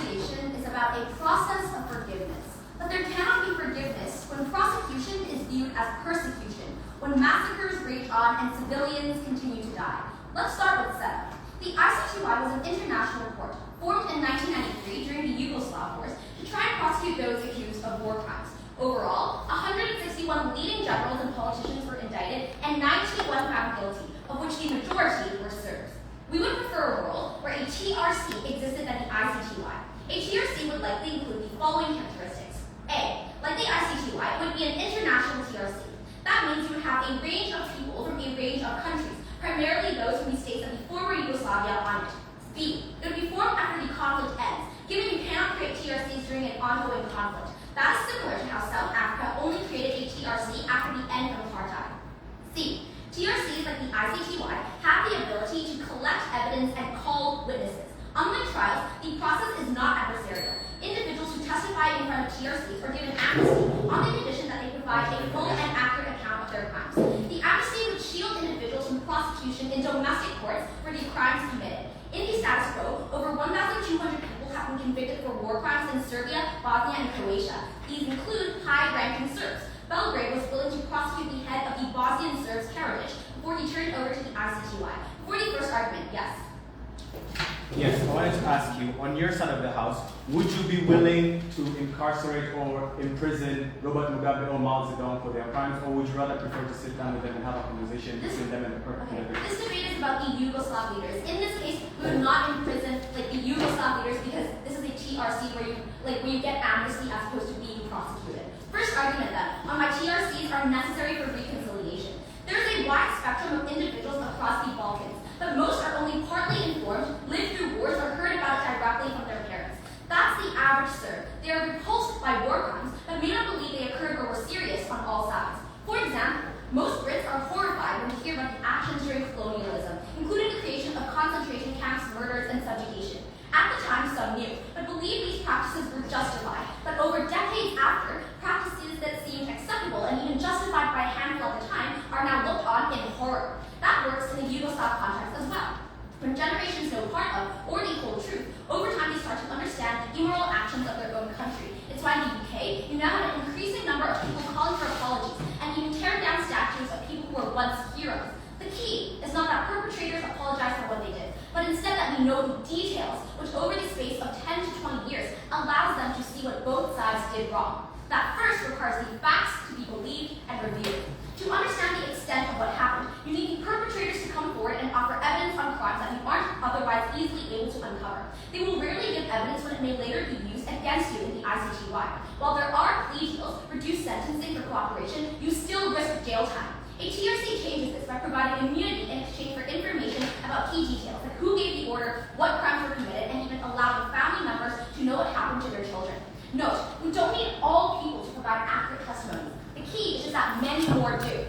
reconciliation is about a process of forgiveness, but there cannot be forgiveness when prosecution is viewed as persecution, when massacres rage on and civilians continue to die. Let's start with Serbia. The ICTY was an international court formed in 1993 during the Yugoslav wars to try and prosecute those accused of war crimes. Overall, 161 leading generals and politicians were indicted and 91 found guilty, of which the majority were Serbs. We would prefer a world where a TRC existed than the ICTY. A TRC would likely include the following characteristics. A. Like the ICTY, it would be an international TRC. That means you would have a range of people from a range of countries, primarily those from the states of the former Yugoslavia on it. B. It would be formed after the conflict ends, given you cannot create TRCs during an ongoing conflict. That is similar to how South Africa only created a TRC after the end of apartheid. C. TRCs like the ICTY have the ability to collect evidence and call witnesses. Unlike trials, the process is not adversarial. Individuals who testify in front of TRCs are given amnesty on the condition that they provide a full and accurate account of their crimes. The amnesty would shield individuals from prosecution in domestic courts for the crimes committed. In the status quo, over 1,200 people have been convicted for war crimes in Serbia, Bosnia, and Croatia. These include high-ranking Serbs. Belgrade was willing to prosecute the head of the Bosnian Serbs, Karadzic, before he turned over to the ICTY. For the first argument, yes. Yes, I wanted to ask you, on your side of the house, would you be willing to incarcerate or imprison Robert Mugabe or Mao Zedong for their crimes, or would you rather prefer to sit down with them and have a conversation between them and the perpetrator? This debate is about the Yugoslav leaders. In this case, we would not imprison the Yugoslav leaders because this is a TRC where you get amnesty as opposed to being prosecuted. First argument then, on why TRCs are necessary for reconciliation. There is a wide spectrum of individuals across the Balkans, but most are only partly informed, lived through wars, or heard about it directly from their parents. That's the average Serb. They are repulsed by war crimes, but may not believe they occurred or were serious on all sides. For example, most Brits are horrified when they hear about the actions during colonialism, including the creation of concentration camps, murders, and subjugation. At the time, some knew, but believed these practices were justified. But over decades after, practices that seemed acceptable and even justified by a handful at the time are now looked on in horror. That works in the Yugoslav context as well. When generations know part of, or the whole truth, over time they start to understand the immoral actions of their own country. It's why in the UK, you now have an increasing number of people calling for apologies and even tearing down statues of people who were once heroes. The key is not that perpetrators apologize for what they did, but instead that we know the details, which over the space of 10 to 20 years allows them to see what both sides did wrong. That first requires the facts to be believed and reviewed. To understand the extent of what happened, you need the perpetrators to come forward and offer evidence on crimes that you aren't otherwise easily able to uncover. They will rarely give evidence when it may later be used against you in the ICTY. While there are plea deals, reduced sentencing for cooperation, you still risk jail time. A TRC changes this by providing immunity in exchange for information about key details, like who gave the order, what crimes were committed, and even allowing family members to know what happened to their children. Note, we don't need all people to provide accurate testimony. The key is just that many more do.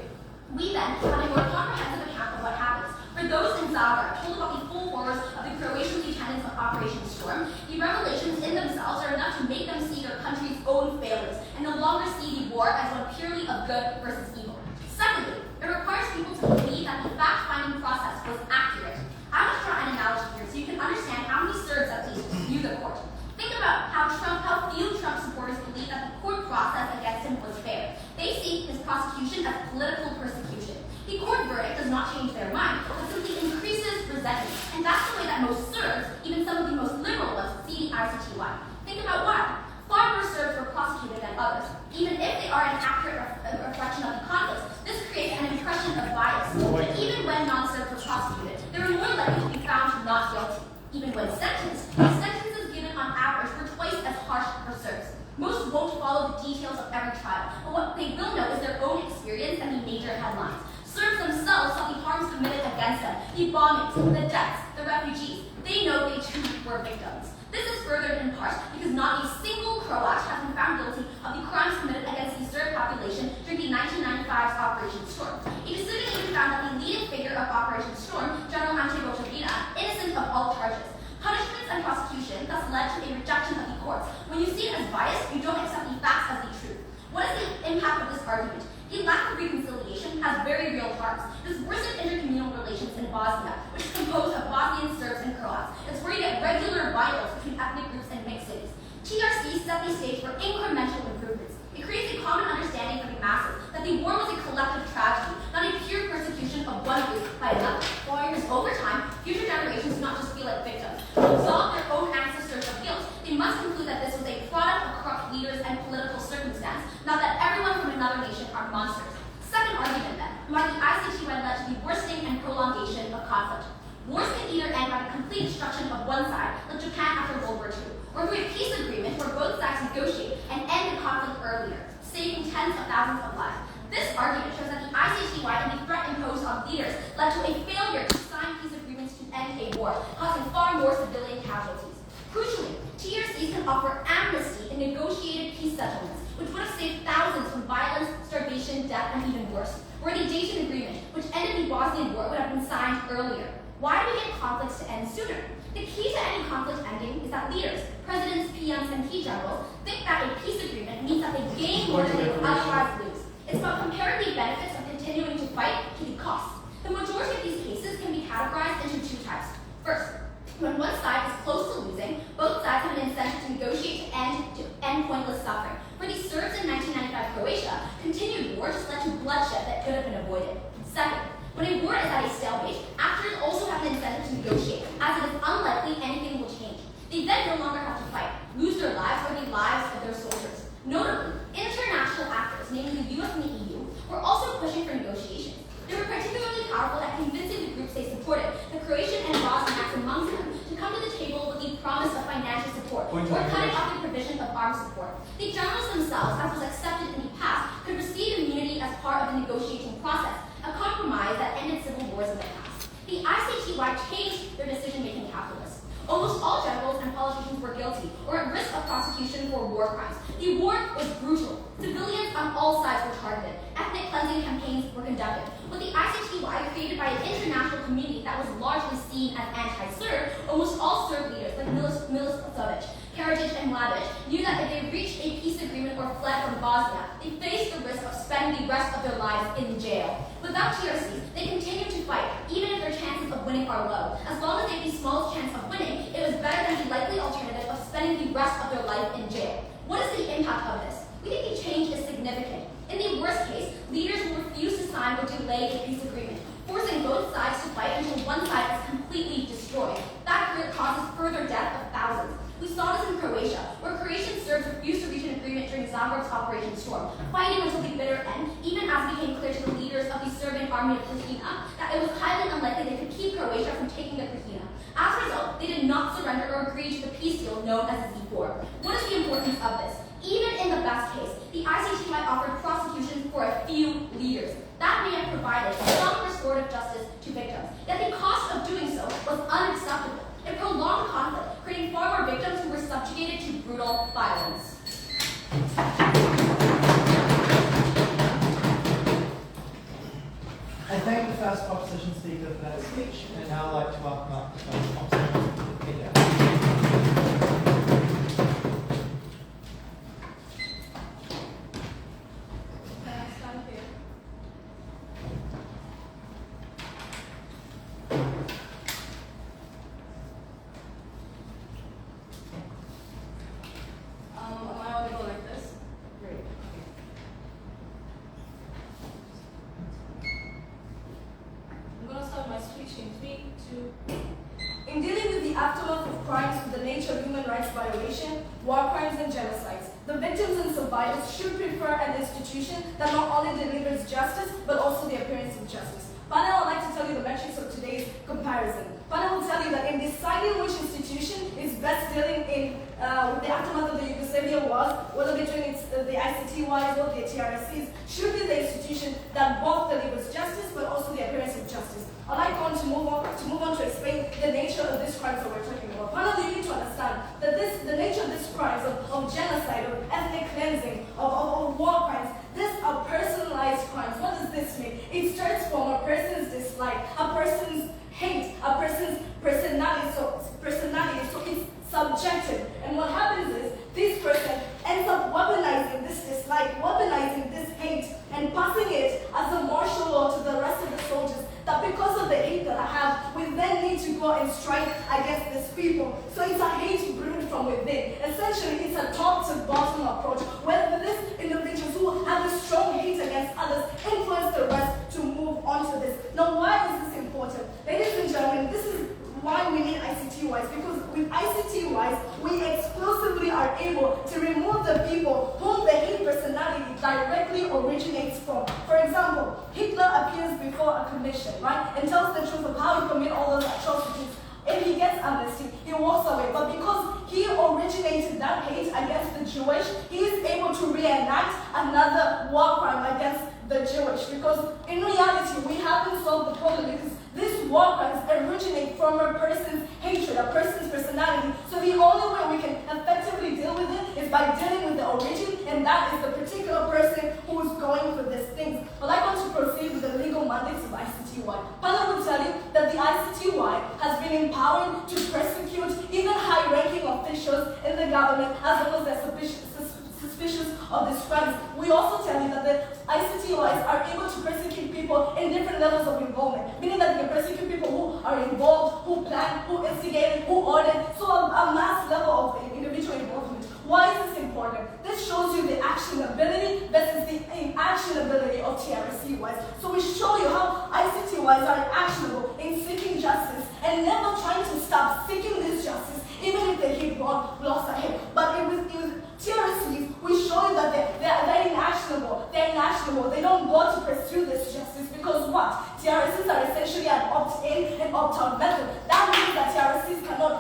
We then have a more comprehensive account of what happens. For those in Zagreb told about the full horrors of the Croatian lieutenants of Operation Storm, the revelations in themselves are enough to make them see their country's own failures and no longer see the war as one purely of good versus evil. Secondly, it requires people to believe that the fact-finding process was accurate. I will draw an analogy here so you can understand how many Serbs at least view the court. Think about how few Trump supporters believe that the court process against him was fair. They see his prosecution as political persecution. The court verdict does not change their mind, but simply increases resentment. And that's the way that most Serbs, even some of the most liberal ones, see the ICTY. Think about why. Far more Serbs were prosecuted than others. Even if they are an accurate reflection of the conflict, this creates an impression of bias. But even when non-Serbs were prosecuted, they were more likely to be found not guilty. Even when sentenced, the sentences given on average were twice as harsh for Serbs. Most won't follow the details of every trial, but what they will know is their own experience and the major headlines. Serbs themselves saw the harms committed against them, the bombings, the deaths, the refugees. They know they too were victims. This is furthered in part because not a single Croat has been found guilty of the crimes committed against the Serb population during the 1995's Operation Storm. A decision even found that the leading figure of Operation Storm, General Ante Gotovina, innocent of all charges. Punishments and prosecution thus led to a rejection of the courts. When you see it as biased, you don't accept the facts as the truth. What is the impact of this argument? The lack of reconciliation has very real harms. This worsened intercommunal relations in Bosnia, which is composed of Bosnian Serbs and Croats. It's where you get regular violence between ethnic groups and mixing. incremental improvements. It creates a common understanding for the masses that the war was a collective tragedy, not a pure persecution of one group by another. Because over time, future generations do not just feel like victims, but absolve their own ancestors of guilt. They must conclude that this was a product of corrupt leaders and political circumstance, not that everyone from another nation are monsters. Second argument then, why the ICTY led to the worsening and prolongation of conflict. Wars can either end by the complete destruction of one side, like Japan after World War II, or through a peace agreement where both sides negotiate and end the conflict earlier, saving tens of thousands of lives. This argument shows that the ICTY and the threat imposed on leaders led to a failure to sign peace agreements to end a war, causing far more civilian casualties. Crucially, TRCs can offer amnesty in negotiated peace settlements, which would have saved thousands from violence, starvation, death, and even worse, where the Dayton Agreement, which ended the Bosnian War, would have been signed earlier. Why do we get conflicts to end sooner? The key to any conflict ending is that leaders, presidents, PMs, and key generals think that a peace agreement means that they gain more than they would otherwise lose. It's about comparing the benefits of continuing to fight to the costs. The majority of these cases can be categorized into two types. First, when one side is close to losing, both sides have an incentive to negotiate to end pointless suffering. For the Serbs in 1995 Croatia, continued war just led to bloodshed that could have been avoided. Second, when a war is at a stalemate, actors also have an incentive to negotiate, as it is unlikely anything will change. They then no longer have to fight, lose their lives, or the lives of their soldiers. Notably, international actors, namely the US and the EU, were also pushing for negotiations. They were particularly powerful at convincing the groups they supported, the Croatian and Bosniaks amongst them, to come to the table with the promise of financial support, or cutting off the provision of armed support. The generals themselves, as was accepted in the past, could receive immunity as part of the negotiating process, a compromise that ended civil wars in the past. The ICTY changed their decision-making calculus. Almost all generals and politicians were guilty or at risk of prosecution for war crimes. The war was brutal. Civilians on all sides were targeted. Ethnic cleansing campaigns were conducted. With the ICTY created by an international community that was largely seen as anti-Serb, almost all Serb leaders like Milosevic, Karadzic, and Mladic knew that if they reached a peace agreement or fled from Bosnia, they faced the risk of spending the rest of their lives in jail. Without TRCs, they continued to fight, even if their chances of winning are low. As long as they had the smallest chance of winning, it was better than the likely alternative of spending the rest of their life in jail. What is the impact of this? We think the change is significant. In the worst case, leaders will refuse to sign or delay a peace agreement, forcing both sides to fight until one side is completely destroyed. That causes further death of thousands. We saw this in Croatia, where Croatian Serbs refused to reach an agreement during Zagreb's Operation Storm, fighting until the bitter end, even as it became clear to the leaders of the Serbian army of Pristina that it was highly unlikely they could keep Croatia from taking the Pristina. As a result, they did not surrender or agree to the peace deal known as the Z4. What is the importance of this? Even in the best case, the ICTY offered prosecution for a few leaders. That may have provided some restorative justice to victims, yet the cost of doing so was unacceptable. It prolonged conflict, creating far more victims who were subjugated to brutal violence. I thank the first opposition speaker for that speech, and now I'd like to welcome up the first opposition speaker. In dealing with the aftermath of crimes with the nature of human rights violation, war crimes and genocides, the victims and survivors should prefer an institution that not only delivers justice, but also the appearance of justice. Panel, I'd like to tell you the metrics of today's comparison. Panel will tell you that in deciding which institution is best dealing with the aftermath of the Yugoslavia wars, whether between the ICTYs or the TRCs, should be the institution that both delivers justice, but also the appearance of justice. I'd like to move on to explain the nature of these crimes that we're talking about. Panel, you need to understand that the nature of these crimes, of genocide, of ethnic cleansing, of war crimes, these are personalized crimes. What does this mean? It starts from a person's dislike, a person's hate, a person's personality, so it's subjective. And what happens is, this person ends up weaponizing this dislike, weaponizing this hate, and passing it as a martial law to the rest of the soldiers, that because of the hate that I have, we then need to go and strike against these people. So it's a hate brewed from within. Essentially, it's a top-to-bottom approach with ICT-wise, we exclusively are able to remove the people whom the hate personality directly originates from. For example, Hitler appears before a commission, right, and tells the truth of how he committed all those atrocities. If he gets amnesty, he walks away. But because he originated that hate against the Jewish, he is able to reenact another war crime against the Jewish. Because in reality, we haven't solved the problem because these war crimes originate from a person's hatred, a person's personality. So the only way we can effectively deal with it is by dealing with the origin, and that is the particular person who is going for these things. But I want to proceed with the legal mandates of ICTY. Panel will tell you that the ICTY has been empowered to persecute even high-ranking officials in the government as long as they're suspicious of these crimes. We also tell you that the ICTYs are able to persecute people in different levels of involvement, meaning that they can persecute people who are involved, who plan, who instigated, who ordered, so a mass level of individual involvement. Why is this important? This shows you the actionability versus the inactionability of TRC-wise. So we show you how ICT-wise are actionable in seeking justice and never trying to stop seeking this justice, even if they hit wrong, lost a hit. But with TRCs, we show you that they're inactionable. They're inactionable. They don't go to pursue this justice because what? TRCs are essentially an opt-in and opt-out method. That means that TRCs cannot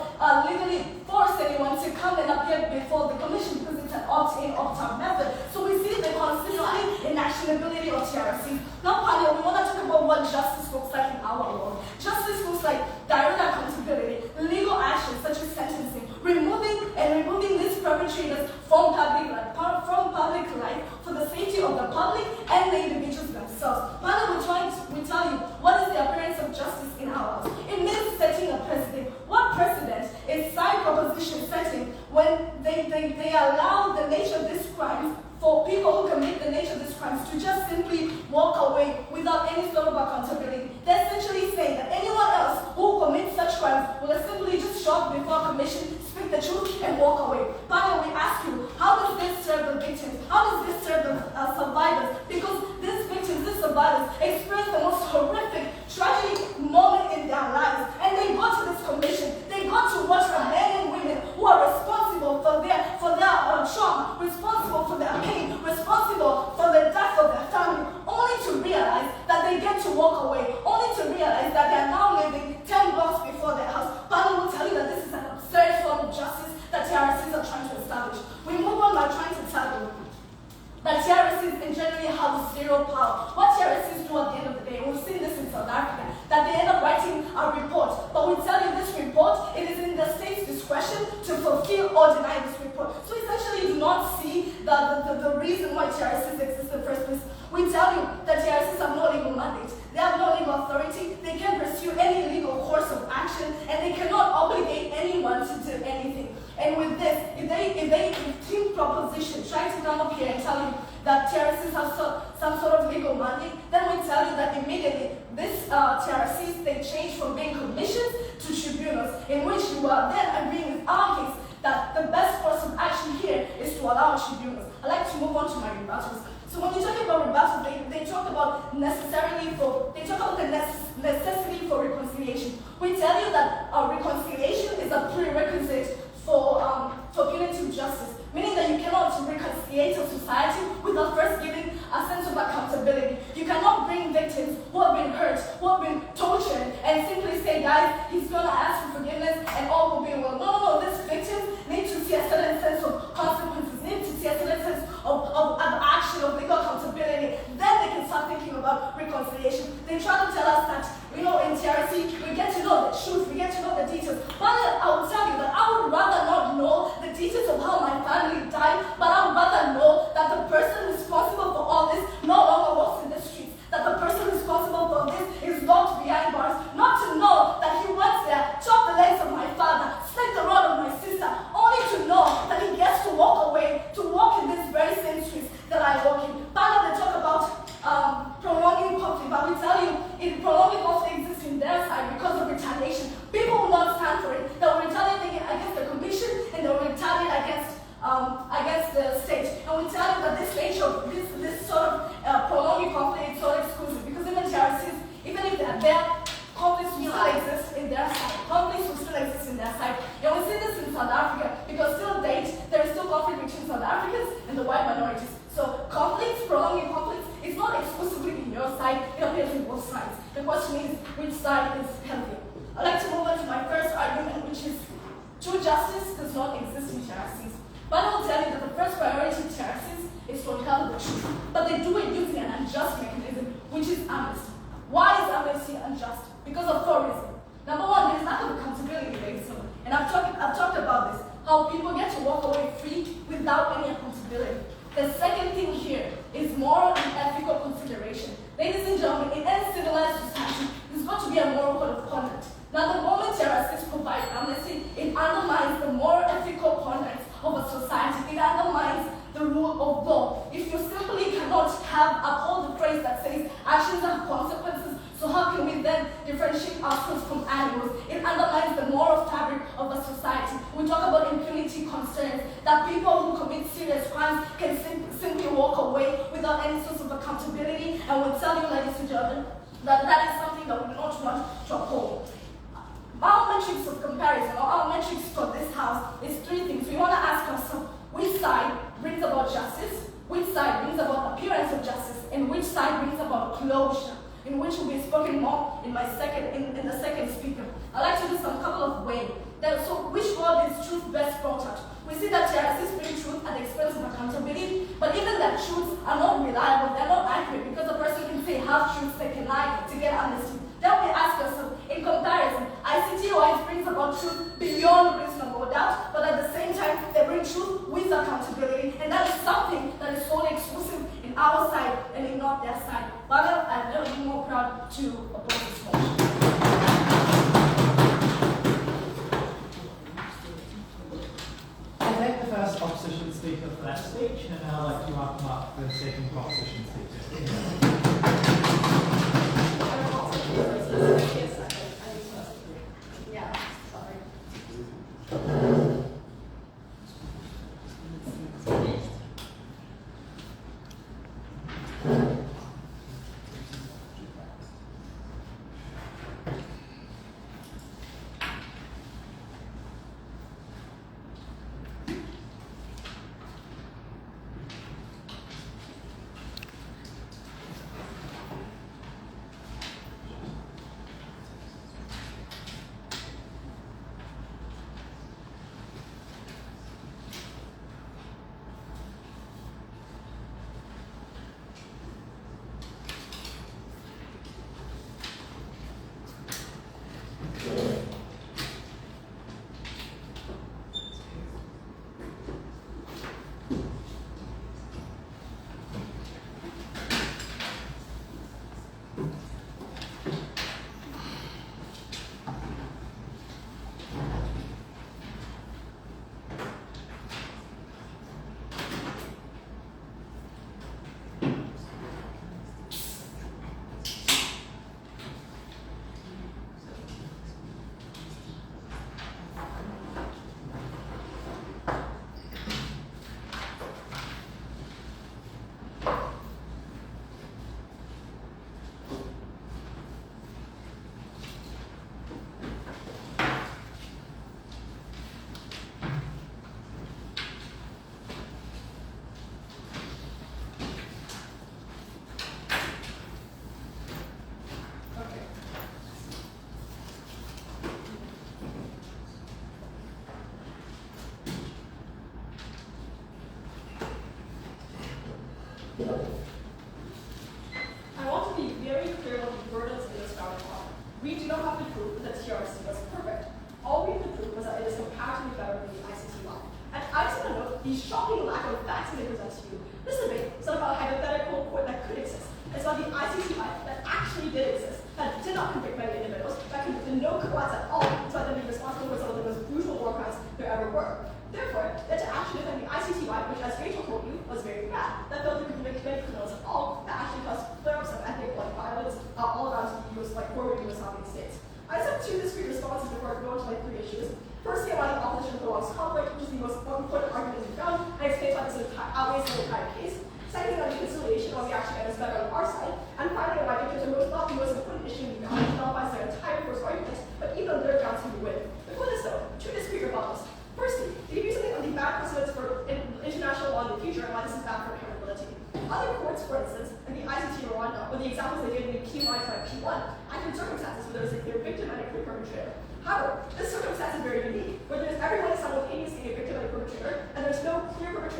legally force anyone to come and appear before the commission because it's an opt-in, opt-out method. So we see the consistency and actionability of TRCs. Now, panel, we want to talk about what justice looks like in our world. Justice looks like direct accountability, legal actions such as sentencing, removing these perpetrators from public life for the safety of the public and the individuals themselves. Panel, we tell you what is the appearance of justice in our house. It means setting a precedent. What precedent is side proposition setting when they allow the nature of these crimes for people who commit the nature of these crimes to just simply walk away without any sort of accountability. They're essentially saying that anyone else who commits such crimes will simply just show up before a commission, speak the truth, and walk away. Panel, we ask you, how does this serve the victims? How does this serve the survivors? Because these victims, these survivors, experience the most horrific, tragic moment in their lives, and they go to this commission. They go to watch the men and women who are responsible for their trauma, responsible for their pain, responsible for the death of their family, only to realize that they get to walk away, only to realize that they are now living 10 blocks before their house. Panel will tell you that this is an absurd form of justice that TRCs are trying to establish. We move on by trying to tell you that TRCs in generally have zero power. What TRCs do at the end of the day, we've seen this in South Africa, that they end up writing a report. But we tell you this report, it is in the state's discretion to fulfill or deny this report. So essentially you do not see the reason why TRCs exist in the first place. We tell you that TRCs have no legal mandate. They have no legal authority. They can't pursue any legal course of action, and they cannot obligate anyone to do anything. And with this, if team proposition try to come up here and tell you that TRCs have some sort of legal mandate, then we tell you that immediately this TRCs, they change from being commissions to tribunals, in which you are then agreeing with our case that the best course of action here is to allow tribunals. I'd like to move on to my rebuttals. So when you talk about rebuttals, they talk about the necessity for reconciliation. We tell you that reconciliation is a prerequisite for punitive justice, meaning that you cannot reconciliate a society without first giving a sense of accountability. You cannot bring victims who have been hurt, who have been tortured, and simply say, guys, he's going to ask for forgiveness and all will be well. No, these victims need to see a certain sense of consequences, need to see a certain sense of action, of legal accountability. Then they can start thinking about reconciliation. They try to tell us that, in TRC, we get to know the truth, we get to know the details. But I will tell you that I would rather not know the details of how my family died, but I would rather know that the person responsible for all this no longer does not exist in TRCs. But I will tell you that the first priority of TRCs is to uncover the truth. But they do it using an unjust mechanism, which is amnesty. Why is amnesty unjust? Because of 4 reasons. Number one, there's lack of accountability racism. And I've talked about this, how people get to walk away free without any accountability. The second thing here is moral and ethical consideration. Ladies and gentlemen, in any civilized society, there's got to be a moral code of conduct. Now, the moment terrorists provide amnesty, it undermines the moral ethical conduct of a society. It undermines the rule of law. If you simply cannot uphold the phrase that says actions have consequences, so how can we then differentiate ourselves from animals? It undermines the moral fabric of a society. We talk about impunity concerns, that people who commit serious crimes can simply walk away without any source of accountability, and we'll tell you, ladies and gentlemen, that that is something that we do not want to uphold. Our metrics of comparison, or our metrics for this house, is 3 things. We want to ask ourselves, which side brings about justice, which side brings about appearance of justice, and which side brings about closure, in which will be spoken more in the second speaker. I'd like to do some couple of ways. So which word is truth best brought out? We see that TRCs bring truth at the expense of accountability, but even that truths are not reliable, they're not accurate, because a person can say half-truths, they can lie to get amnesty. Then we ask ourselves, in comparison, ICT-wise brings about truth beyond reasonable doubt, but at the same time, they bring truth with accountability, and that is something that is solely exclusive in our side and in not their side. But I'm very more proud to oppose this motion. I thank the first opposition speaker for that speech, and now I'd like to welcome up the second opposition speaker. Yeah, sorry.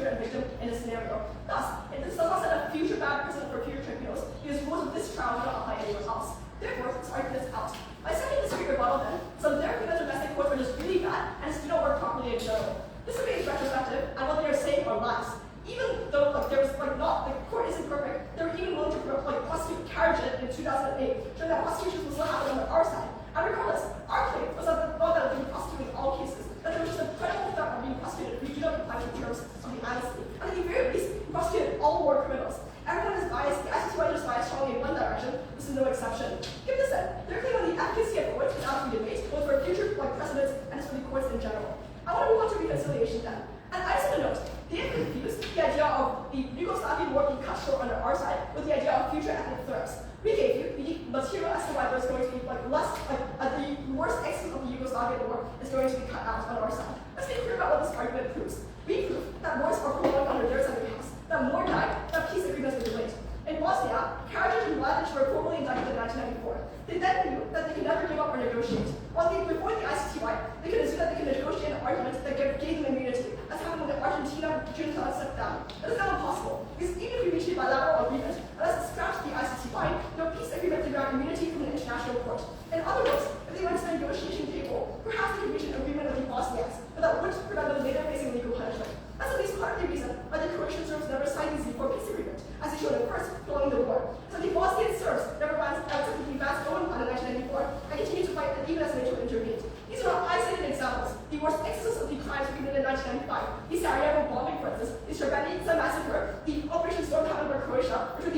perpetrator and victim in a scenario. Thus, it does not set a future bad precedent for future tribunals because rules of this trial do not apply anywhere else. Therefore, this argument is out. By seconding this rebuttal then, some of their arguments domestic courts were just really bad and just do not work properly in general. This remains retrospective, and what they are saying are lies. Even though there was the court isn't perfect, they were even willing to prosecute carriage in 2008, showing that prosecutions will still happen on our side. And regardless, our claim was not that we being prosecuted in all cases, that there was just a credible threat of being prosecuted if we do not comply with the terms of the amnesty. And at the very least, we prosecuted all war criminals. Everyone is biased, the ICTY is biased strongly in one direction, this is no exception. Given this said, their claim on the efficacy of courts is out to be debate, both for future precedents and for the courts in general. I want to move on to reconciliation then. And I just want to note, they have confused the idea of the Yugoslavian war being cut short under our side with the idea of future ethnic threats. We gave you the material as to why there's going to be the worst extent of the Yugoslavian war is going to be cut out on our side. Let's be clear about what this argument proves. We prove that wars are prolonged under their side of the house, that more died, that peace agreements were delayed. In Bosnia, Karadzic and Mladic were formally indicted in 1994. They then knew that they could never give up or negotiate. Before the ICTY, they could assume that they could negotiate an argument that gave them immunity, as happened when the Argentina junta stepped down. That is now impossible, because even if we reach a bilateral agreement, unless it scraps the ICTY, no peace agreement can grant immunity from the international court. In other words, if they went to the negotiation table, perhaps they could reach an agreement with the Bosniaks, but that would prevent them later facing legal punishment. That's at least part of the reason why the Croatian Serbs never signed the Z4 peace agreement, as they showed in first following the war. So the Bosnian Serbs never accepted the advanced Owen plan in 1994 and continued to fight even as NATO intervened. These are not isolated examples. The worst excesses of the crimes committed in 1995, the Sarajevo bombing, for instance, the Srebrenica massacre, the Operation Storm over Croatia, which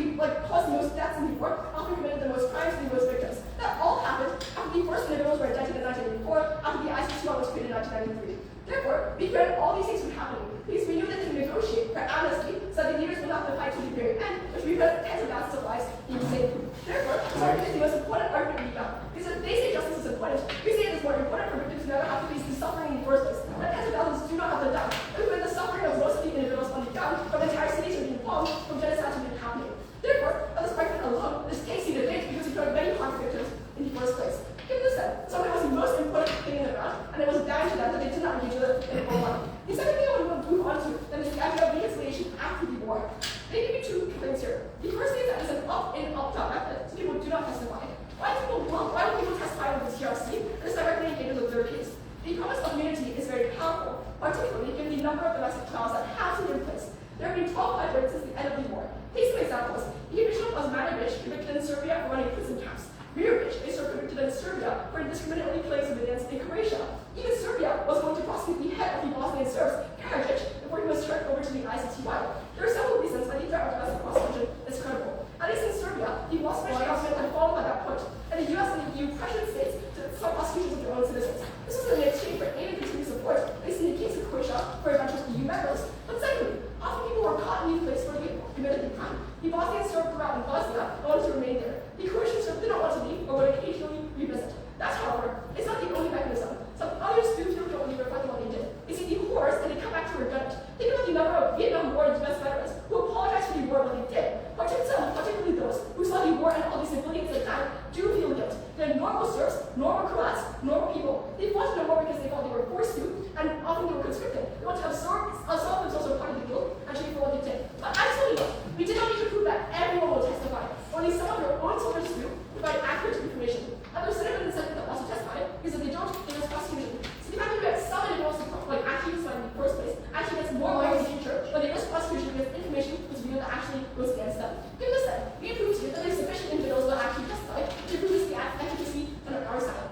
caused the most deaths in the war, often committed the most crimes to the most victims. That all happened after the first individuals were indicted in 1984, after the ICTY was created in 1993. Therefore, we prevented all these things from happening because we knew that to negotiate for amnesty so that the leaders would not have to fight to the very end, which we prevented tens of thousands of lives being saved. Therefore, this argument is the most important argument we got. Because if they say justice is important, we say it is more important for victims to never have to face the suffering in the first place. That tens of thousands do not have to die. It would prevent the suffering of most of the individuals on the ground from entire cities from being bombed, from genocide to being happening. Therefore, on this argument alone, this takes the debate because we killed many harmed victims in the first place. Given this said, something was the most important thing in the ground, and it was down to them that they did not engage with it in full one. The second thing I want to move on to then is the idea of reconciliation after the war. They give you two things here. The first thing is that it's an up-in, up-down method, so people do not testify. Why do people testify with the TRC and is directly engaged with their case? The promise of immunity is very powerful, particularly given the number of domestic trials that have to take place. There have been 12 hybrid since the end of the war. Take some examples. The individual was Manovic, convicted in Serbia for running prison camps. Mirovic is convicted in Serbia for indiscriminately killing civilians in Croatia. Even Serbia was going to prosecute the head of the Bosnian Serbs, Karadzic, before he was turned over to the ICTY. There are several reasons why the threat of domestic prosecution is credible. At least in Serbia, the Bosnian government had fallen at that point, and the US and the EU pressured states to start prosecutions of their own citizens. This was in exchange for aid and continued support, at least in the case of Croatia, for eventual EU members. But secondly, often people were caught in the place where they committed the crime. The Bosnian Serbs were out in Bosnia and wanted to remain there. The Croatian Serbs did not want to leave or would occasionally revisit. That, however, is not the only mechanism. Some others do feel guilty for reflecting what they did. They see the horrors and they come back to regret it. Think about the number of Vietnam War defense veterans who apologized for the war when they did. Particularly those who saw the war and all the civilians that died do feel guilt. They're normal Serbs, normal Croats, normal people. They fought in the war because they felt they were forced to, and often they were conscripted. They want to absorb themselves as part of the guilt and shame for what they did. But absolutely, we did not need to prove that everyone will testify. Only some of your own soldiers do provide accurate information. Others sit in the second that also testify because if they don't, they risk prosecution. So the fact that we had some individuals who actually testify in the first place actually gets more weight in the future, but they risk prosecution because information was revealed that actually goes against them. Given this, then, we prove to you that there's sufficient individuals who will actually testify to prove the efficacy on our side.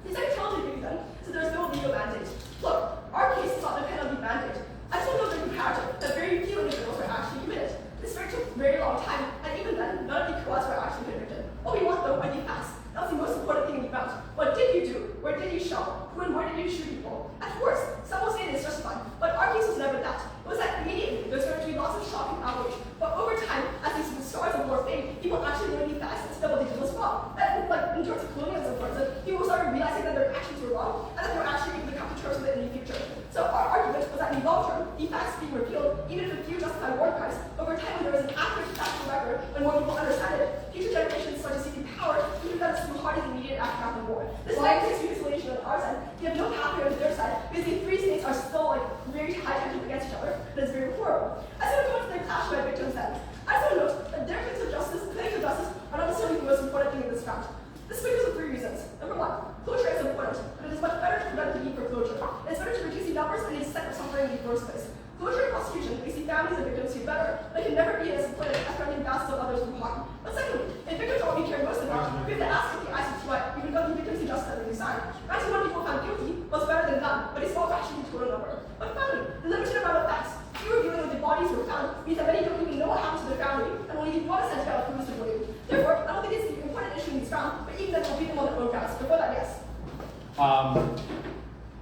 The second challenge we then is that there's no legal mandate. Look, our case does not depend on the mandate. I told you the comparative that very few individuals were actually committed. This took a very long time, and even then, none of the Croats were actually convicted. What we want, though, are the facts. That's the most important thing in the bout. What did you do? Where did you shot? Who and where did you shoot people? At worst, some will say it is justified, but our case was never that. It was that immediately there's going to be lots of shocking outrage. But over time, as these stars of war fade, people actually learn the facts and see that what they did was wrong. And in terms of colonialism, for instance, people started realizing that their actions were wrong and that they were actually able to come to terms with it in the future. So our argument was that in the long term, the facts being revealed, even if a few justify war crimes, over time when there is an accurate factual record, when more people understand it, future generations start to see the power to prevent us from hard and immediate aftermath of war. This likely is reconciliation on our side. We have no pathway on their side because the three states are still very high tension against each other. That is very horrible. closure. It's better to reduce the numbers and the extent of suffering in the first place. Closure and prosecution makes the families and victims feel better, but can never be as important as preventing thousands of others from harm. But secondly, if victims are what we care most about, we have to ask if the ICTY, even though the victims injustice that they decide. 91 people found guilty was better than none, but it's not actually the total number. But finally, the limited amount of facts. Fewer dealing with the bodies who were found means that many don't even know what happened to their family, and only need one sense of who's to blame. Therefore, I don't think it's the important issue in these grounds, but even then we'll beat them on their own grounds. Before that, yes.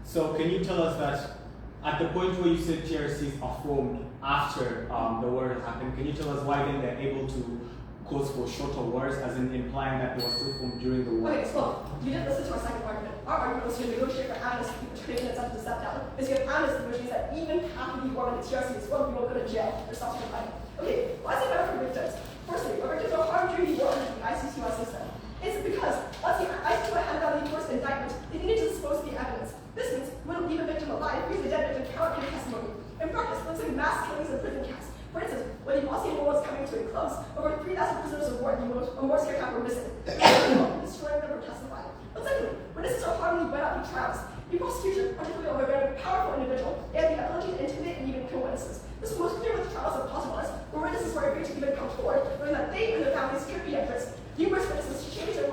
So can you tell us that at the point where you said TRCs are formed after the war happened, can you tell us why then they're able to cause for shorter wars, as in implying that they were still formed during the war? Okay, so you didn't listen to our second argument. Our argument was to negotiate for amnesty, which created an incentive to step down. It's to give amnesty, which means that even after the war, when the TRC is formed, we won't go to jail or stop fighting. Okay, why is it better for victims? Firstly, when victims are harmed during the war under the ICTY system, it's because once the ICTY handed out the first indictment, they needed to dispose of the evidence. This means we wouldn't leave a victim alive because the dead victim cannot give testimony. In practice, looks like mass killings in prison camps. For instance, when the Bosnian War was coming to a close, over 3,000 prisoners of war in the Morska camp were missing. Destroying them for testifying. But secondly, witnesses are harming the without the trials. The prosecution, particularly over a very powerful individual, they had the ability to intimidate and even kill witnesses. This was most clear with trials of possibilists, where witnesses were afraid to even come forward, knowing that they and their families could be at risk. Numerous witnesses changed their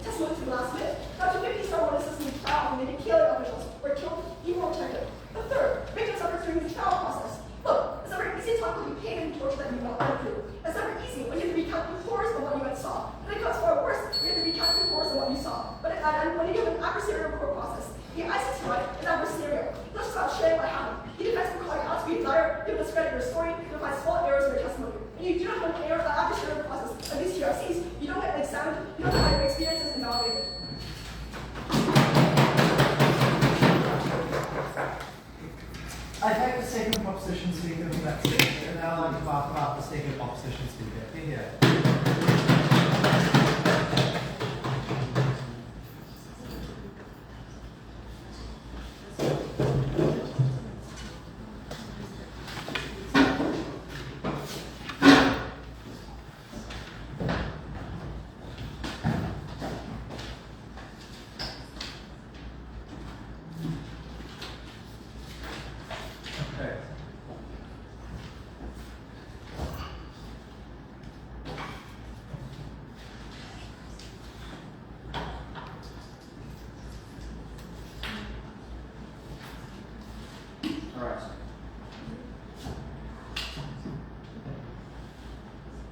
testimony to the last minute. Up to 50 star witnesses in the trial who made killing officials were killed, even more protected. But third, victims suffered during the trial process. Look, it's never easy to talk about the pain and torture that you went through. It's never easy when you have to recount the horrors of what you had saw. When it comes far worse, you have to recount the horrors of what you saw. But and when you have an adversarial court process, the ICTY is adversarial. It's not just about sharing what happened. The defense will call you out to be a liar, you will discredit your story, you'll find small errors in your testimony. And you do not have an adversarial process of these TRCs, you don't get examined, you don't have your experiences invalidated. I thank the second proposition speaker for that statement, and now I'd like to talk about the second opposition speaker. Here.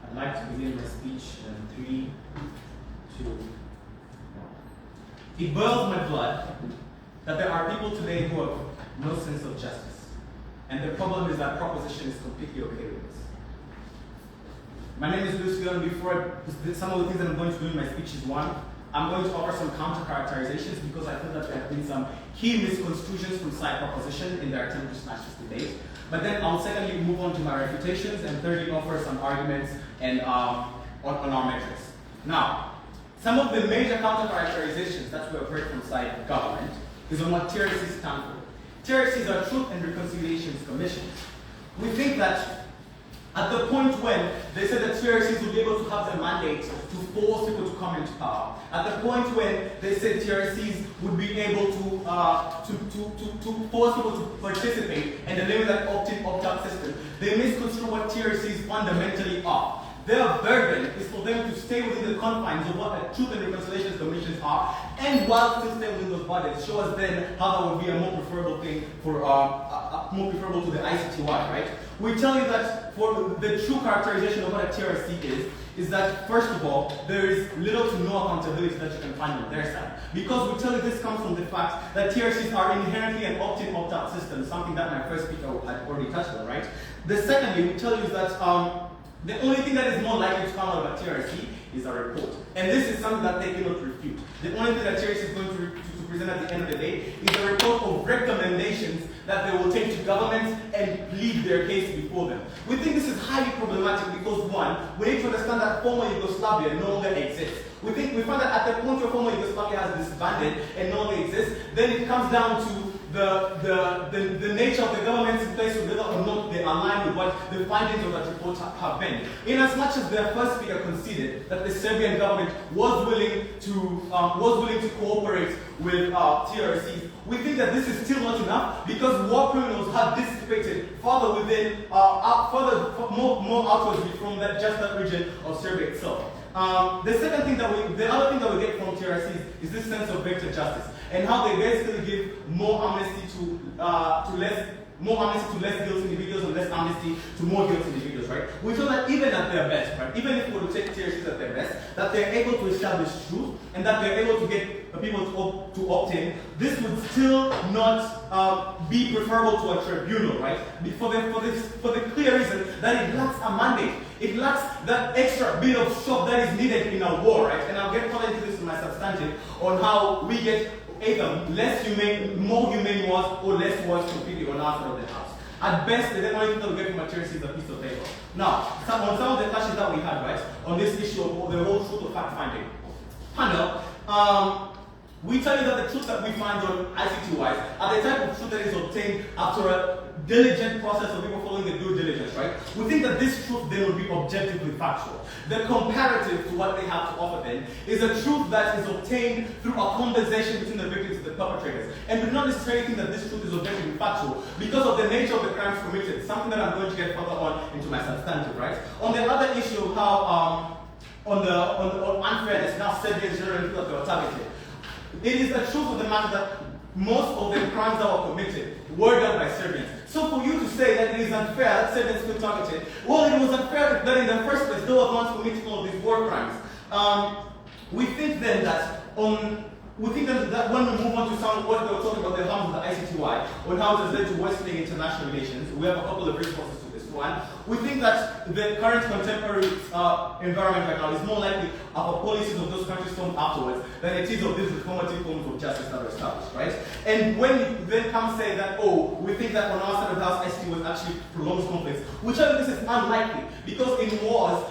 I'd like to begin my speech in 3, 2, 1. It boils my blood that there are people today who have no sense of justice. And the problem is that proposition is completely okay with this. My name is Lucio, and before some of the things that I'm going to do in my speech is one, I'm going to offer some counter-characterizations because I feel that there have been some key misconstrusions from side proposition in their attempt to smash this debate. But then I'll secondly move on to my refutations, and thirdly offer some arguments and on our metrics. Now, some of the major counter-characterizations that we have heard from side government is on what TRCs stand for. TRCs are Truth and Reconciliations Commissions. We think that at the point when they said that TRCs would be able to have the mandate to force people to come into power, at the point when they said TRCs would be able to force people to participate and deliver that opt-in, opt-out system, they misconstrue what TRCs fundamentally are. Their burden is for them to stay within the confines of what the Truth and Reconciliation Commissions are, and while still staying within those budgets, show us then how that would be a more preferable thing for more preferable to the ICTY, right? We tell you that for the true characterization of what a TRC is that first of all, there is little to no accountability that you can find on their side. Because we tell you this comes from the fact that TRCs are inherently an opt-in, opt-out system, something that my first speaker had already touched on, right? The secondly, we tell you that the only thing that is more likely to come out of a TRC is a report. And this is something that they cannot refute. The only thing that TRC is going to present at the end of the day is a report of recommendations that they will take to governments and plead their case before them. We think this is highly problematic because one, we need to understand that former Yugoslavia no longer exists. We find that at the point where former Yugoslavia has disbanded and no longer exists, then it comes down to the nature of the governments in place, whether or not they align with what the findings of that report have been. In as much as their first speaker conceded that the Serbian government was willing to cooperate with TRCs, we think that this is still not enough because war criminals have dissipated further within, more outwards from just that region of Serbia itself. The other thing that we get from TRCs is this sense of vector justice and how they basically give more amnesty to less guilty individuals and less amnesty to more guilty individuals, right? We feel that even at their best, right, even if we were to take TRCs at their best, that they're able to establish truth and that they're able to get people to opt in, this would still not be preferable to a tribunal, right? For the clear reason that it lacks a mandate. It lacks that extra bit of shock that is needed in a war, right? And I'll get further into this in my substantive on how we get either more humane wars or less wars completely on our side of the house. At best, the only thing that we get from a TRC is a piece of paper. Now, on some of the clashes that we had, right, on this issue of the whole truth of fact-finding panel, we tell you that the truth that we find on ICT-wise are the type of truth that is obtained after a diligent process of people following the due diligence, right? We think that this truth then will be objectively factual. The comparative to what they have to offer then is a truth that is obtained through a conversation between the victims and the perpetrators. And we do not necessarily think that this truth is objectively factual because of the nature of the crimes committed, something that I'm going to get further on into my substantive, right? On the other issue of how, on unfairness, now Serbians generally feel that they were targeted. It is the truth of the matter that most of the crimes that were committed were done by Serbians. So for you to say that it is unfair that Serbians feel targeted, well, it was unfair that in the first place they were the ones committing all of these war crimes. We think then that when we move on to some of what they were talking about, the harms of the ICTY, on how it has led to worsening international relations, we have a couple of responses to this. One, we think that the current contemporary environment right now is more likely of the policies of those countries formed afterwards than it is of these reformative forms of justice that are established, right? And when you then come say that, oh, we think that on our side of the house, ICT was actually prolonged conflicts, which I think this is unlikely, because in wars,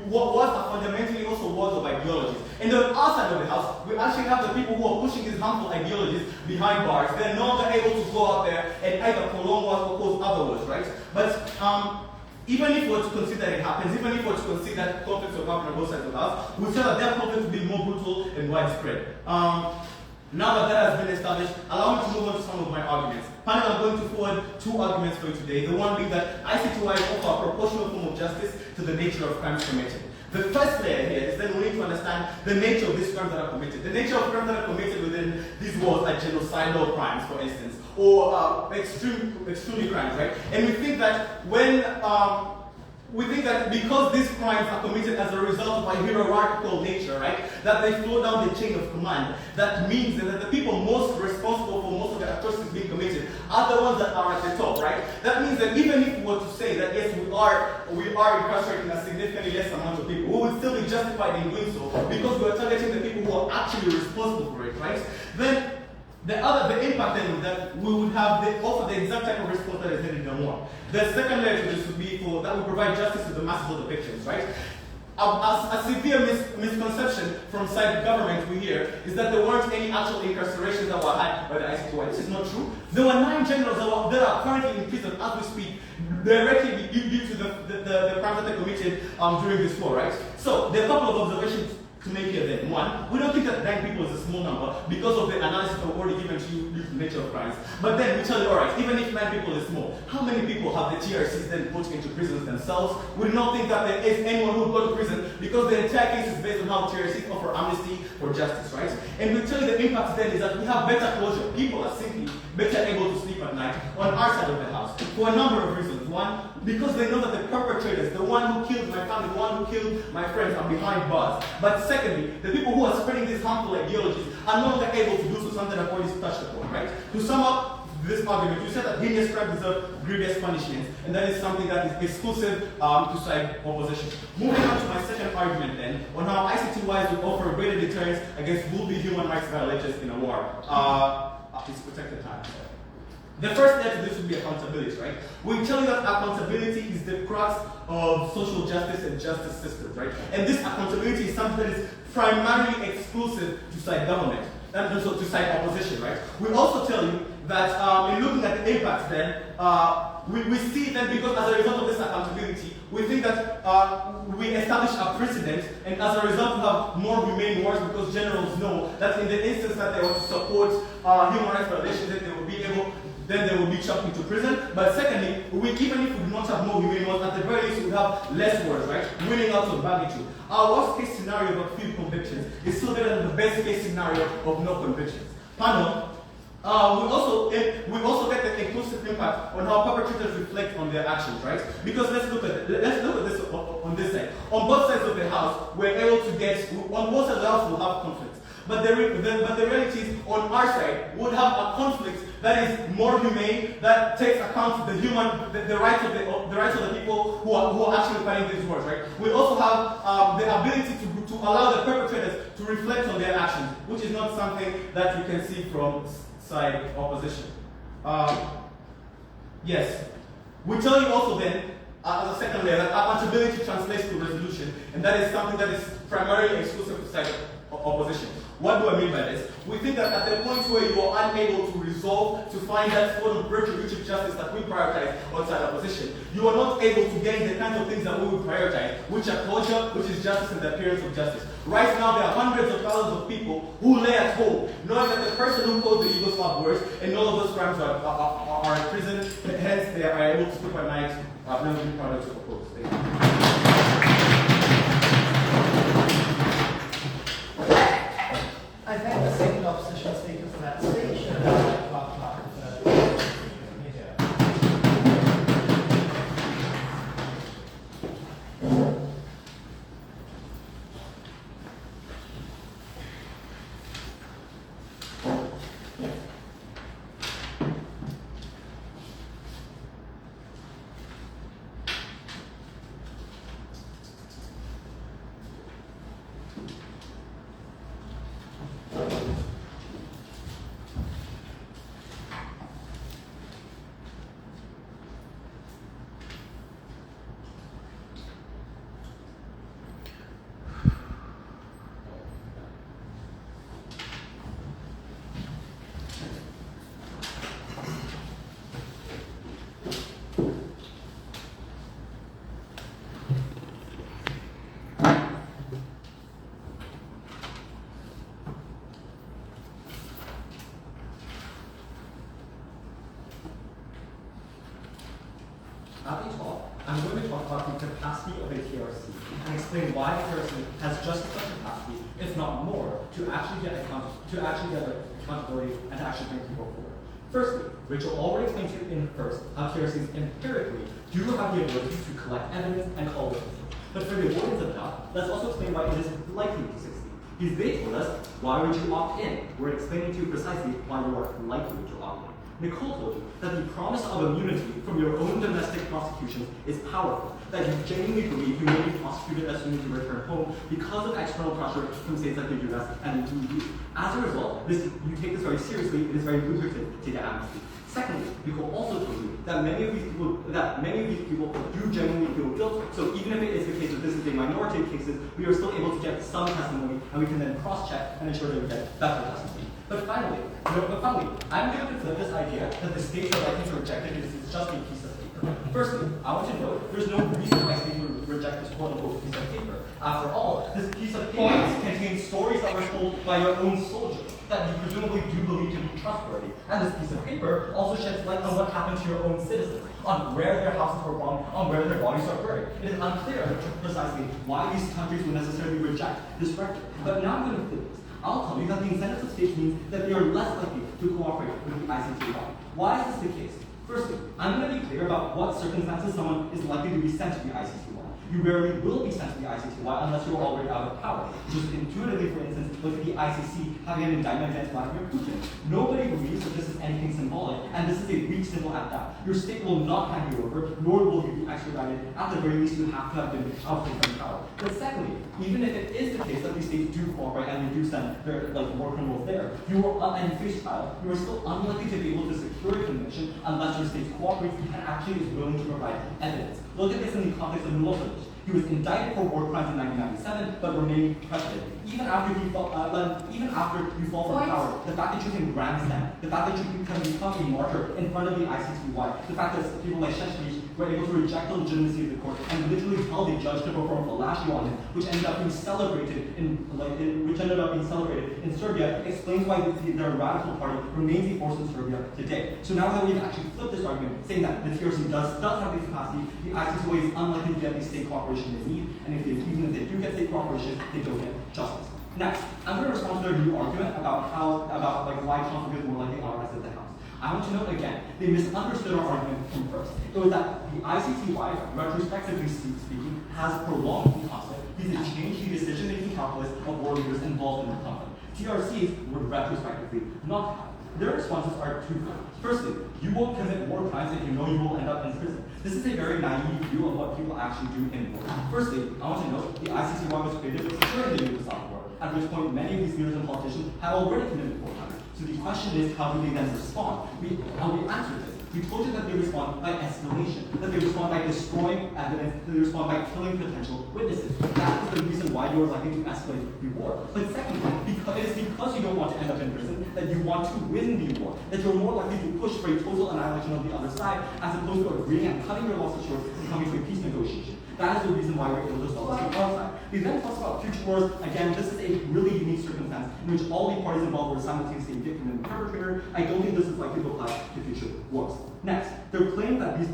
wars are fundamentally also wars of ideologies. And on our side of the house, we actually have the people who are pushing these harmful ideologies behind bars. They're no longer able to go out there and either prolong wars or cause other wars, right? But even if we were to consider it happens, even if we were to consider that conflicts will happen on both sides of the house, we feel that their conflicts will be more brutal and widespread. Now that that has been established, allow me to move on to some of my arguments. Panel, I'm going to forward two arguments for you today. The one being that ICTY offer a proportional form of justice to the nature of crimes committed. The first layer here is then we need to understand the nature of these crimes that are committed. The nature of crimes that are committed within these wars are genocidal crimes, for instance, or extreme crimes, right? And we think that because these crimes are committed as a result of a hierarchical nature, right, that they flow down the chain of command, that means that the people most responsible for most of the atrocities being committed are the ones that are at the top, right? That means that even if we were to say that yes, we are incarcerating a significantly less amount of people, we would still be justified in doing so because we are targeting the people who are actually responsible for it, right? Then the impact then that we would have also the exact type of response that is needed in the war. The second layer to this would be that we provide justice to the masses of the victims, right? A severe misconception from side government we hear is that there weren't any actual incarcerations that were had by the ICTY. This is not true. There were 9 generals that are currently in prison as we speak, directly due to the crimes that they committed during this war, right? So there are a couple of observations to make here then. One, we don't think that 9 people is a small number because of the analysis that we've already given to you due to the nature of crimes. But then we tell you, alright, even if 9 people is small, how many people have the TRCs then put into prisons themselves? We do not think that there is anyone who will go to prison because the entire case is based on how TRCs offer amnesty or justice, right? And we tell you the impact then is that we have better closure. People are simply better able to sleep at night on our side of the house for a number of reasons. One, because they know that the perpetrators, the one who killed my family, the one who killed my friends, are behind bars. But secondly, the people who are spreading these harmful ideologies are no longer able to do so, something I've already touched upon, right? To sum up this argument, you said that heinous crimes deserve grievous punishments, and that is something that is exclusive to side opposition. Moving on to my second argument then, on how ICTYs will offer greater deterrence against would-be human rights violators in a war. It's protected time. The first step to this would be accountability, right? We tell you that accountability is the crux of social justice and justice systems, right? And this accountability is something that is primarily exclusive to side government, and also to side opposition, right? We also tell you that in looking at the impacts then, we see that because as a result of this accountability, we think that we establish a precedent, and as a result we have more humane wars because generals know that in the instance that they want to support human rights violations, then they will be chucked into prison. But secondly, even if we do not have more humane wars, at the very least we have less wars, right? Winning out of magnitude. Our worst case scenario of few convictions is still better than the best case scenario of no convictions. Panel. We also get the inclusive impact on how perpetrators reflect on their actions, right? Because let's look at this on this side. On both sides of the house, we're able to on both sides of the house we'll have conflicts. But the reality is, on our side, we would have a conflict that is more humane, that takes account of the rights of the people who are actually fighting these wars, right? We also have the ability to allow the perpetrators to reflect on their actions, which is not something that we can see from side opposition. Yes. We tell you also then, as a second layer, that accountability translates to resolution, and that is something that is primarily exclusive to side opposition. What do I mean by this? We think that at the point where you are unable to resolve, to find that sort of virtual justice that we prioritize outside opposition, you are not able to gain the kinds of things that we would prioritize, which are culture, which is justice, and the appearance of justice. Right now, there are hundreds of thousands of people who lay at home, knowing that the person who caused the Yugoslav wars and all of those crimes are in prison, hence they are able to sleep at night. I've never been proud to oppose. Thank you. I thank the second opposition speaker for that speech, and I'd like to welcome up the third speaker here. At the talk, I'm going to talk about the capacity of a TRC and explain why a TRC has just as much capacity, if not more, to actually get accountability and to actually bring people forward. Firstly, Rachel already explained to you in first how TRCs empirically do have the ability to collect evidence and call witnesses. But for the avoidance of doubt, let's also explain why it is likely to succeed. Because they told us, why would you opt in? We're explaining to you precisely why you are likely to opt in. Nicole told you that the promise of immunity from your own domestic prosecutions is powerful, that you genuinely believe you may be prosecuted as soon as you return home because of external pressure from states like the US and the EU. As a result, you take this very seriously, it is very lucrative to get amnesty. Secondly, Nicole also told you that many of these people do genuinely feel guilt, so even if it is the case that this is a minority of cases, we are still able to get some testimony, and we can then cross-check and ensure that we get better testimony. But finally, I'm going to flip this idea that the states are likely to reject it is just a piece of paper. Firstly, I want to note there's no reason why states would reject this quote-unquote piece of paper. After all, this piece of paper contains stories that were told by your own soldiers that you presumably do believe to be trustworthy. And this piece of paper also sheds light on what happened to your own citizens, on where their houses were bombed, on where their bodies are buried. It is unclear precisely why these countries would necessarily reject this record. But now I'm going to flip this. I'll tell you that the incentives of states means that they are less likely to cooperate with the ICTY. Why is this the case? Firstly, I'm going to be clear about what circumstances someone is likely to be sent to the ICTY. You rarely will be sent to the ICTY unless you are already out of power. Just intuitively, for instance, look at the ICC having an indictment against Vladimir Putin. Nobody believes that this is anything symbolic, and this is a weak symbol at that. Your state will not hand you over, nor will you be extradited. At the very least, you have to have been ousted from power. But secondly, even if it is the case that these states do cooperate and they do send their war criminals there, you are and face trial, you are still unlikely to be able to secure a conviction unless your state cooperates and actually is willing to provide evidence. Look at this in the context of Milosevic. He was indicted for war crimes in 1997, but remained president. Even after you fall from power, the fact that you can grandstand, the fact that you can become a martyr in front of the ICTY, the fact that people like Sheshlich were able to reject the legitimacy of the court and literally tell the judge to perform fellatio on him, which ended up being celebrated in Serbia, explains why their radical party remains a force in Serbia today. So now that we've actually flipped this argument, saying that the TRC does have the capacity, the ICTY is unlikely to get the state cooperation they need, and even if they do get state cooperation, they don't get justice. Next, I'm going to respond to their new argument about why conflict is more likely RS at the House. I want to note again, they misunderstood our argument from first. It was that the ICTY, retrospectively speaking, has prolonged the conflict because it changed the decision-making calculus of war leaders involved in the conflict. TRCs would retrospectively not have. Their responses are twofold. Firstly, you won't commit war crimes if you know you will end up in prison. This is a very naive view of what people actually do in war. Firstly, I want to note the ICTY was created during the Yugoslav war, at which point many of these leaders and politicians had already committed war crimes. So the question is, how do they then respond? How we answer this? We told you that they respond by escalation, that they respond by destroying evidence, that they respond by killing potential witnesses. That is the reason why you are likely to escalate the war. But secondly, it is because you don't want to end up in prison that you want to win the war, that you're more likely to push for a total annihilation of the other side, as opposed to agreeing and cutting your losses short and coming to a peace negotiation. That is the reason why we're able to solve this on our side. We then talk about future wars. Again, this is a really unique circumstance in which all the parties involved were simultaneously a victim and perpetrator. I don't think this is likely to apply to future wars. Next, their claim that these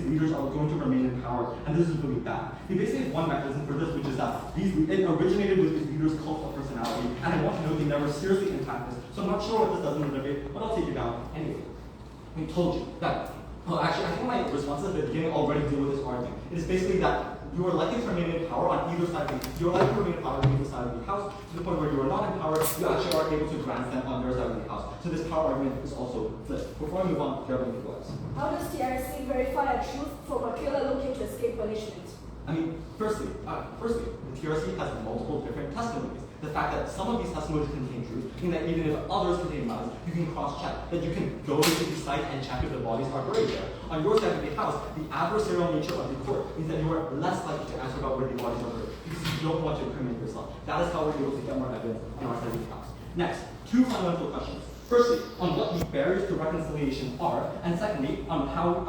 leaders are going to remain in power, and this is really bad. They basically have one mechanism for this, which is that it originated with these leaders' cult of personality, and I want to note they never seriously attacked this, so I'm not sure what this does in the debate, but I'll take it down anyway. We told you that. Well, actually, I think my responses at the beginning already deal with this argument. It is basically that you are likely to remain in power on either side of the you are likely to remain in power on either side of the House, to the point where you are not in power, you actually are able to grandstand on their side of the House. So this power argument is also flipped. Before I move on, do you have any thoughts? How does TRC verify a truth from a killer looking to escape punishment? I mean, firstly, the TRC has multiple different testimonies. The fact that some of these testimonies contain truth means that even if others contain lies, you can cross-check. That you can go to the site and check if the bodies are buried there. On your side of the House, the adversarial nature of the court means that you are less likely to answer about where the bodies are buried because you don't want to incriminate yourself. That is how we're able to get more evidence on our side of the House. Next, two fundamental questions. Firstly, on what the barriers to reconciliation are, and secondly, on how,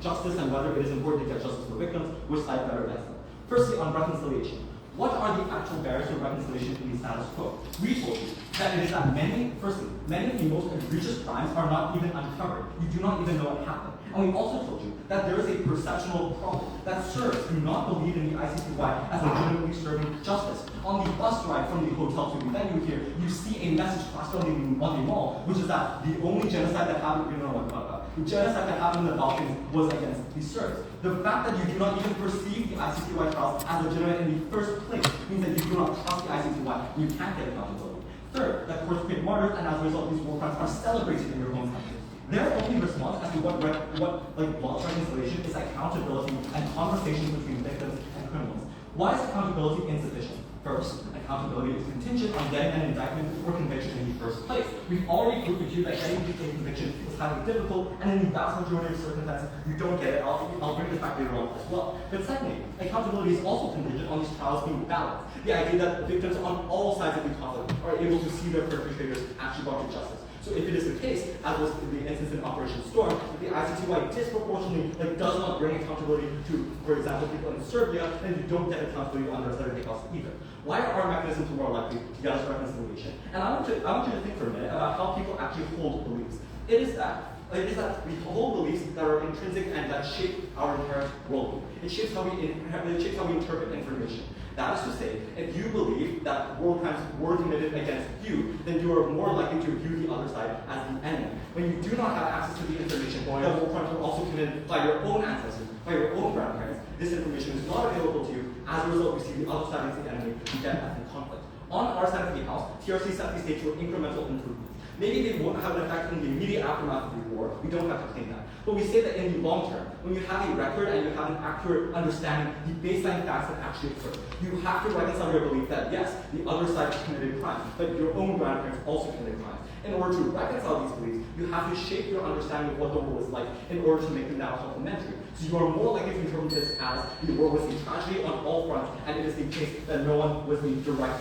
justice and whether it is important to get justice for victims, which side better gets them. Firstly, on reconciliation. What are the actual barriers to reconciliation in the status quo? We told you that it is that many of the most egregious crimes are not even uncovered. You do not even know what happened. And we also told you that there is a perceptual problem, that Serbs do not believe in the ICTY as legitimately serving justice. On the bus ride from the hotel to the venue here, you see a message plastered on the wall, which is that the only genocide that happened, the genocide that happened in the Balkans was against the Serbs. The fact that you do not even perceive the ICTY trials as legitimate in the first place means that you do not trust the ICTY, you can't get accountability. Third, that courts create martyrs, and as a result, these war crimes are celebrated in your own country. Their only response as to what blocks reconciliation is accountability and conversations between victims and criminals. Why is accountability insufficient? First, accountability is contingent on getting an indictment or conviction in the first place. We've already proved to you that getting a conviction is highly difficult, and in the vast majority of circumstances, you don't get it. I'll bring this back later on as well. But secondly, accountability is also contingent on these trials being balanced. The idea that victims on all sides of the conflict are able to see their perpetrators actually brought to justice. So if it is the case, as was the instance in Operation Storm, that the ICTY disproportionately does not bring accountability to, for example, people in Serbia, then you don't get accountability on the other house either. Why are our mechanisms more likely to get us reconciliation? And I want you to think for a minute about how people actually hold beliefs. It is that we hold beliefs that are intrinsic and that shape our inherent worldview. It shapes how we interpret information. That is to say, if you believe that war crimes were committed against you, then you are more likely to view the other side as the enemy. When you do not have access to the information that war crimes were also committed by your own ancestors, by your own grandparents, this information is not available to you. As a result, we see the other side as the enemy, you get ethnic conflict. On our side of the House, TRC set the stage for incremental improvements. Maybe they won't have an effect in the immediate aftermath of the war. We don't have to claim that. But we say that in the long term, when you have a record and you have an accurate understanding of the baseline facts that actually occurred, you have to reconcile your belief that yes, the other side committed crimes, but your own grandparents also committed crimes. In order to reconcile these beliefs, you have to shape your understanding of what the war was like in order to make them now complementary. So you are more likely to interpret this as the war was a tragedy on all fronts, and it is the case that no one was the direct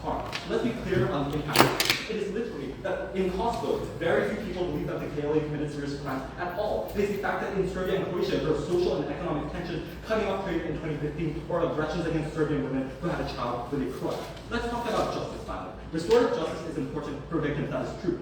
harm. Let's be clear on the impact. It is literally that in Kosovo, very few people believe that the KLA committed serious crimes at all. It is the fact that in Serbia and Croatia, there are social and economic tensions, cutting off trade in 2015, or aggressions against Serbian women who had a child with a Croat. Let's talk about justice finally. Restorative justice is important for victims, that is true.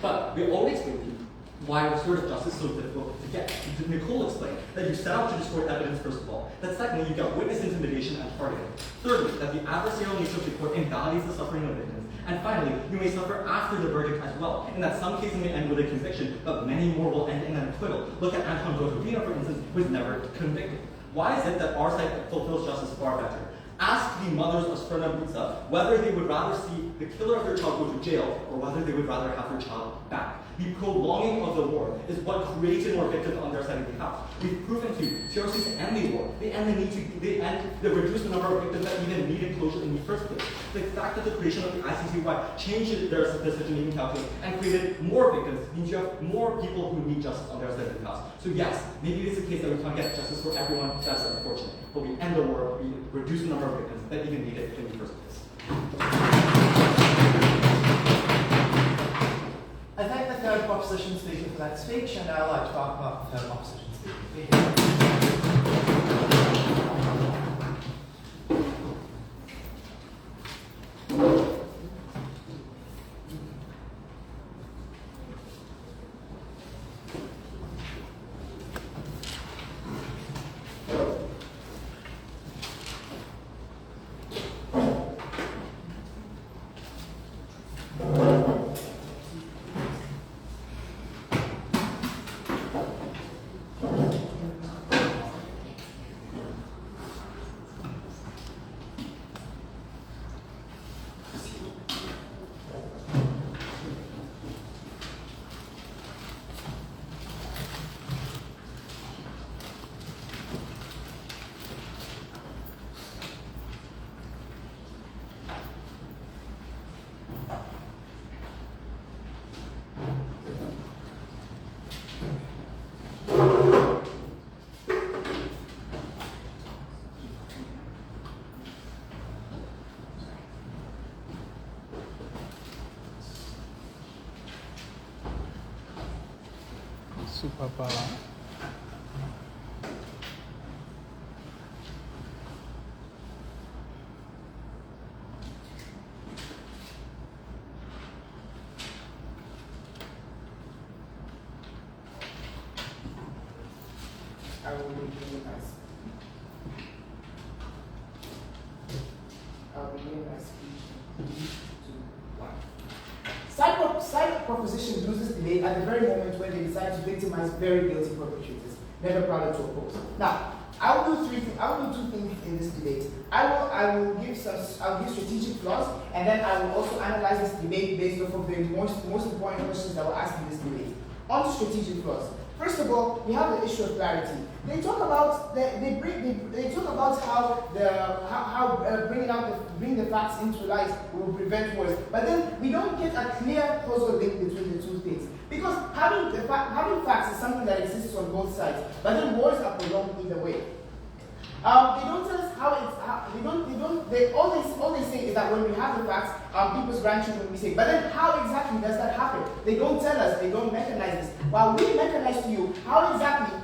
But we always explained to you why restorative justice is so difficult to get. Nicole explained that you set out to destroy evidence first of all, that secondly, you got witness intimidation and targeting. Thirdly, that the adversarial nature of the court invalidates the suffering of victims. And finally, you may suffer after the verdict as well, in that some cases may end with a conviction, but many more will end in an acquittal. Look at Anton Gotovina, for instance, who was never convicted. Why is it that our side fulfills justice far better? Ask the mothers of Srna Buca whether they would rather see the killer of their child go to jail or whether they would rather have their child back. The prolonging of the war is what created more victims on their side of the house. We've proven to TRCs end the war. They end the reduce the number of victims that even needed closure in the first place. The fact that the creation of the ICCY changed their decision-making calculus and created more victims means you have more people who need justice on their side of the house. So yes, maybe it's the case that we can't get justice for everyone. That's unfortunate. But we end the war, we reduce the number of victims that even need it in the first place. I thank the third opposition speaker for that speech, and now I'd like to talk about the third opposition speaker. Superpower. I will begin my speech. Side proposition loses debate at the very moment when they decide to victimize very guilty perpetrators, never proud to oppose. Now, I will do two things in this debate. I will give strategic flaws, and then I will also analyze this debate based off of the most important questions that were asked in this debate. On to strategic flaws. First of all, we have the issue of clarity. They talk about they talk about how bringing the facts into light will prevent wars. But then we don't get a clear causal link between the two things. Because having facts is something that exists on both sides. But then wars are prolonged either way. They don't tell us all they say is that when we have the facts, people's grandchildren will be safe. But then how exactly does that happen? They don't tell us, they don't mechanize this. While we mechanize to you how exactly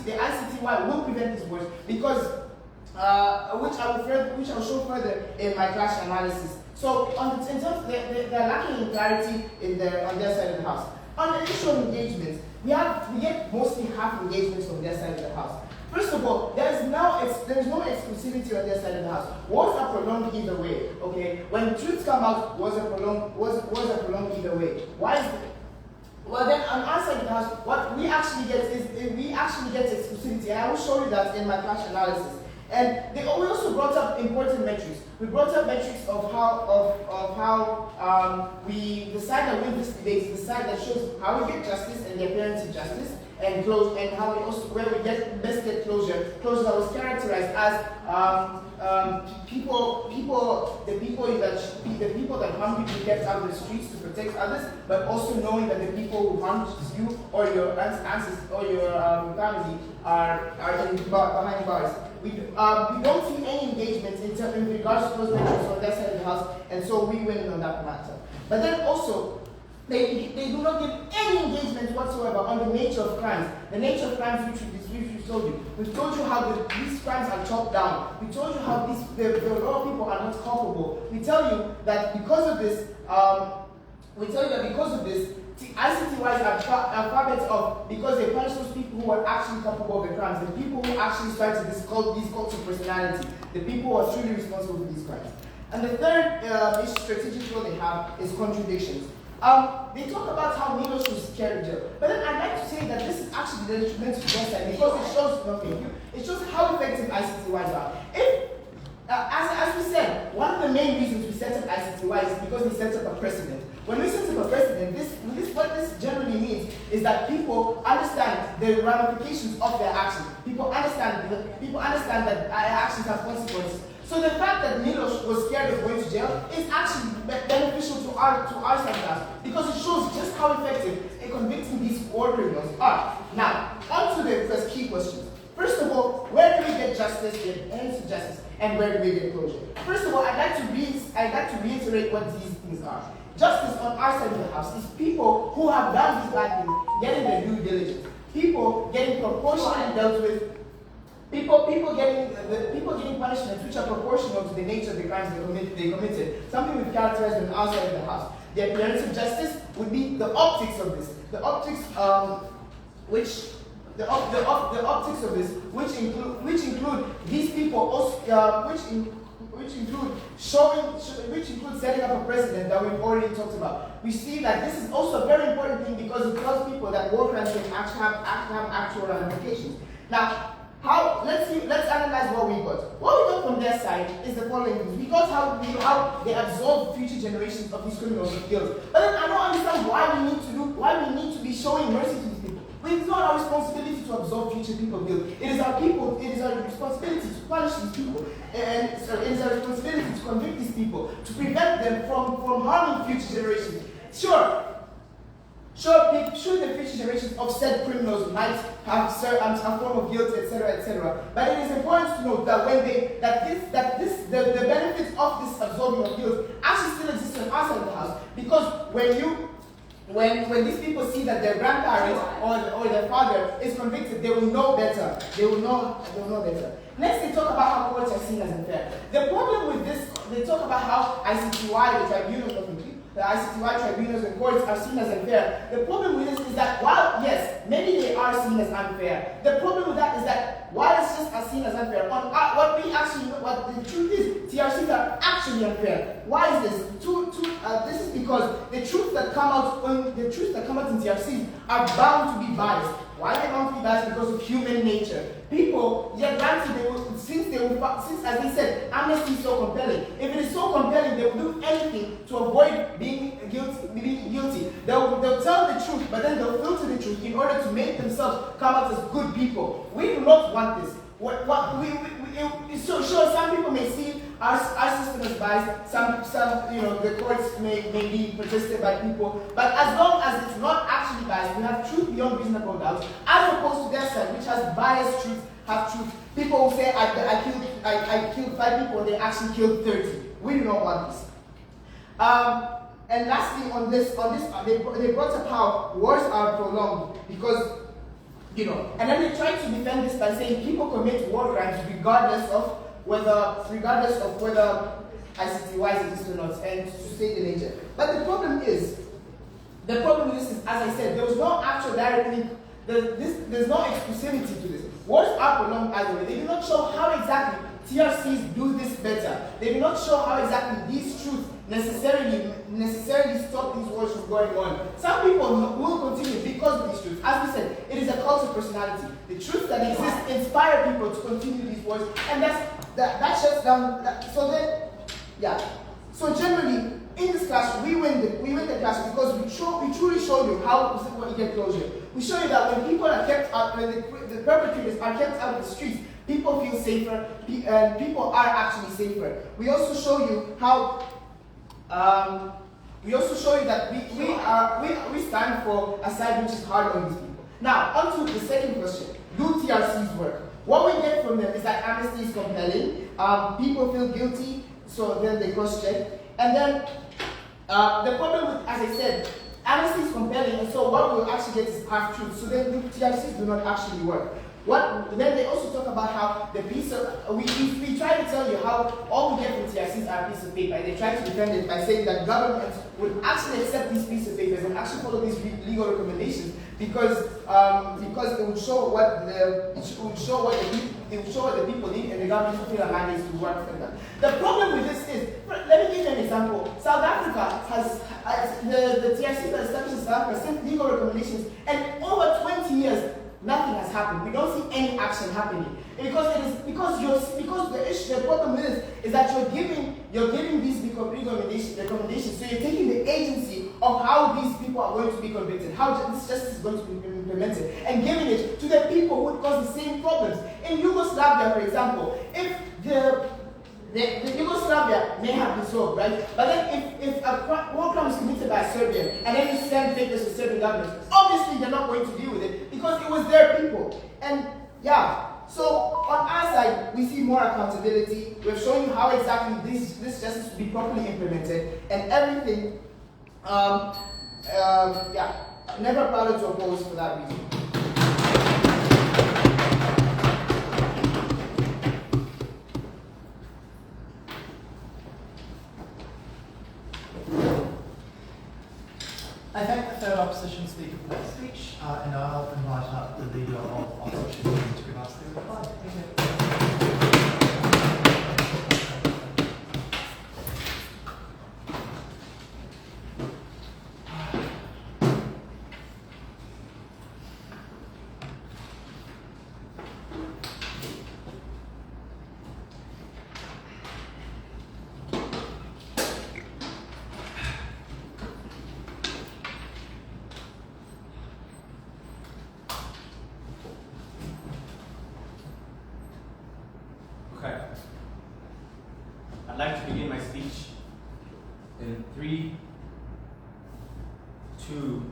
the ICTY will prevent these wars, because which I will show further in my clash analysis. So in terms they're lacking in clarity on their side of the house. On the issue of engagement, we get mostly half engagements from their side of the house. First of all, there is no exclusivity on their side of the house. Wars are prolonged either way. Okay, when truths come out, wars are prolonged either way. Why is that? Well, then on our side of the house, what we actually get is exclusivity, and I will show you that in my clash analysis. And we also brought up important metrics. We brought up metrics of how we decide that with this debate, decide that shows how we get justice and the appearance of justice, and how we also where we get best get closure that was characterized as the people that harm you be kept out of the streets to protect others, but also knowing that the people who harmed you or your ancestors or your family are behind bars. We don't see any engagement in regards to those metrics on that side of the house, and so we win on that matter. But then also, they do not give any engagement whatsoever on the nature of crimes. The nature of crimes which we've told you. We've told you how these crimes are chopped down. We told you how a lot of people are not culpable. We tell you that because of this, ICTYs are far better off because they punish those people who are actually culpable of the crimes, the people who actually started these cults of personality, the people who are truly responsible for these crimes. And the third strategic role they have is contradictions. They talk about how Milos was scared of jail, but then I'd like to say that this is actually the detriment to their side because it shows nothing. It shows how effective ICTYs are. If, as we said, one of the main reasons we set up ICTY is because we set up a precedent. When we set up a precedent, what this generally means is that people understand the ramifications of their actions. People understand that actions have consequences. So the fact that Milos was scared of going to jail is actually beneficial to our standards because it shows just how effective convicting these war criminals are. Now, on to the first key questions. First of all, where do we get justice, get ends to justice, and where do we get closure? First of all, I'd like to reiterate what these things are. Justice on our side of the house is people who have done these bad things getting their due diligence. People getting proportionally dealt with. People getting punishments which are proportional to the nature of the crimes they committed. Something we've characterized on our side of the house. The appearance of justice would be the optics of this. The optics which include these people also, which include setting up a precedent that we've already talked about. We see that this is also a very important thing because it tells people that war crimes can actually have actual ramifications. Now, let's analyze what we got. What we got from their side is the following things. We got how they absolve future generations of these criminals of guilt. But then I don't understand why we need to be showing mercy to these people. It's not our responsibility to absolve future people of guilt. It is our responsibility to punish these people. And it is our responsibility to convict these people, to prevent them from harming future generations. Sure, the future generations of said criminals might have a form of guilt, etc. But it is important to note that the benefits of this absorbing of guilt actually still exist on our side of the house. Because when these people see that their grandparents or their father is convicted, they will know better. They will know better. Next, they talk about how courts are seen as unfair. The problem with this, they talk about how ICTY, the ICTY tribunals and courts are seen as unfair. The problem with this is that while, yes, maybe they are seen as unfair, the problem with that is that while it's just seen as unfair, what the truth is, TRCs are actually unfair. Why is this? This is because the truths that come out in TRCs are bound to be biased. Why are they bound to be biased? Because of human nature. People, granted, since as they said, amnesty is so compelling. If it is so compelling, they will do anything to avoid being guilty. They'll tell the truth, but then they'll filter the truth in order to make themselves come out as good people. We do not want this. So sure, some people may see our system as biased. Some the courts may be protested by people. But as long as it's not actually biased, we have truth beyond reasonable doubt, as opposed to their side, which has biased truth, have truth. People will say I killed 5 people, and they actually killed 30. We do not want this. And lastly, on this, they brought up how wars are prolonged because. And then they try to defend this by saying people commit war crimes regardless of whether ICTYs exist or not, and to state the nature. But the problem with this is, as I said, there was no actual direct link. There's no exclusivity to this. Wars are prolonged either way. They do not show how exactly TRCs do this better. They do not show how exactly these truths necessarily stop these wars from going on. Some people will continue because of these truths. As we said, it is a cult of personality. The truth that exists inspire people to continue these wars, and that shuts down. So then, yeah. So generally, in this class, we win the class because we truly show you how you get closure. We show you that when people are kept out, when the perpetrators are kept out of the streets, people feel safer, and people are actually safer. We also show you how. We also show you that we stand for a side which is hard on these people. Now, on to the second question: do TRCs work? What we get from them is that amnesty is compelling. People feel guilty, so then they cross-check, and then the problem with, as I said, amnesty is compelling, and so what we'll actually get is half-truths. So then TRCs do not actually work. Then they also talk about how the piece of, we try to tell you how all we get from TRCs are a piece of paper. They try to defend it by saying that governments would actually accept these pieces of papers and actually follow these legal recommendations because it would show what the people need, and the government will feel a mandate to work for them. The problem with this is, let me give you an example. South Africa has the TRC that established in South Africa sent legal recommendations, and over 20 years. Nothing has happened. We don't see any action happening because the problem is that you're giving these recommendations. So you're taking the agency of how these people are going to be convicted, how this justice is going to be implemented, and giving it to the people who would cause the same problems. In Yugoslavia, for example, if the Yugoslavia may have been solved, right? But then if a war crime is committed by a Serbian and then you send papers to Serbian government, obviously they're not going to deal with it because it was their people. And yeah, so on our side, we see more accountability. We've shown you how exactly this justice will be properly implemented and everything. Never bothered to oppose for that reason. I thank the third opposition speaker for that speech, and I'll invite up the leader of opposition to give us their reply. Thank you. Okay. I'd like to begin my speech in 3, 2,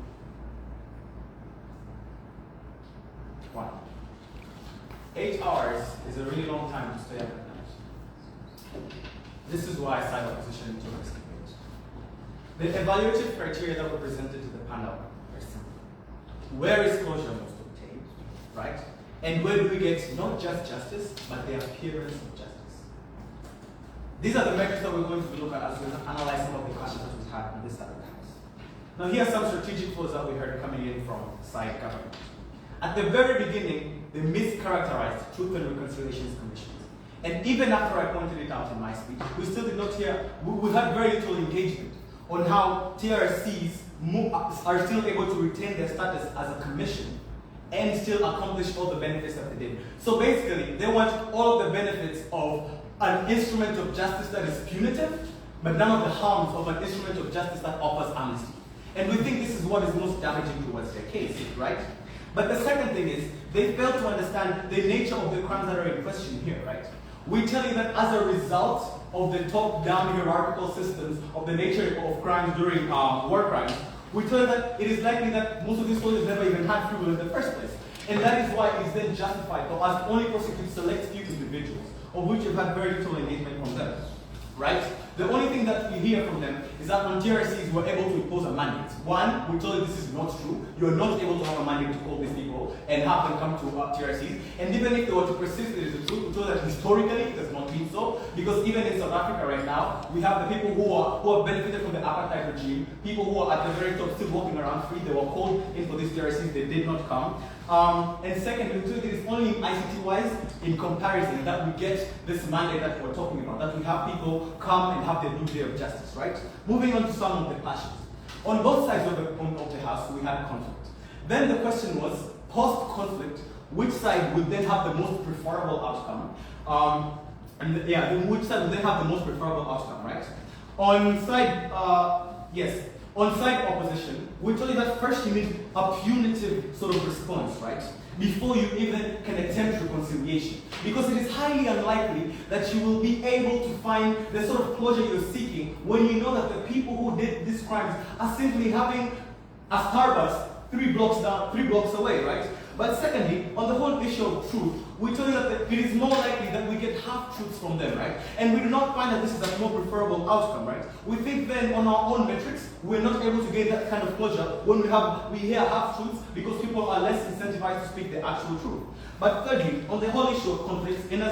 1. 8 hours is a really long time to stay up at night. This is why I cite opposition to this debate. The evaluative criteria that were presented to the panel are simple. Where is closure most obtained, right? And where do we get not just justice, but the appearance of justice? These are the metrics that we're going to look at as we analyze some of the questions that we had on this side of the house. Now here are some strategic flaws that we heard coming in from side government. At the very beginning, they mischaracterized Truth and Reconciliation Commissions. And even after I pointed it out in my speech, we still did not hear, we had very little engagement on how TRCs are still able to retain their status as a commission and still accomplish all the benefits that they did. So basically, they want all of the benefits of an instrument of justice that is punitive, but none of the harms of an instrument of justice that offers amnesty. And we think this is what is most damaging towards their case, right? But the second thing is, they fail to understand the nature of the crimes that are in question here, right? We tell you that as a result of the top-down hierarchical systems of the nature of crimes during war crimes, we tell you that it is likely that most of these soldiers never even had free will in the first place. And that is why it is then justified for us only prosecute select few individuals, of which we've had very little engagement from them, right? The only thing that we hear from them is that on TRCs we're able to impose a mandate. One, we told you this is not true. You're not able to have a mandate to call these people and have them come to TRCs. And even if they were to persist, it is the truth. We told that historically it has not been so, because even in South Africa right now, we have the people who have benefited from the apartheid regime, people who are at the very top still walking around free. They were called in for these TRCs, they did not come. And second, we told it is only ICT-wise in comparison that we get this mandate that we're talking about, that we have people come and have their due day of justice, right? Moving on to some of the clashes. On both sides of the house, we had conflict. Then the question was, post-conflict, which side would then have the most preferable outcome? Then which side would then have the most preferable outcome, right? On side opposition, we tell you that first you need a punitive sort of response, right? Before you even can attempt reconciliation. Because it is highly unlikely that you will be able to find the sort of closure you're seeking when you know that the people who did these crimes are simply having a Starbucks 3 blocks away, right? But secondly, on the whole issue of truth, we tell you that it is more likely that we get half-truths from them, right? And we do not find that this is a more preferable outcome, right? We think then on our own metrics, we're not able to gain that kind of closure when we hear half-truths because people are less incentivized to speak the actual truth. But thirdly, on the whole issue of conflicts, in a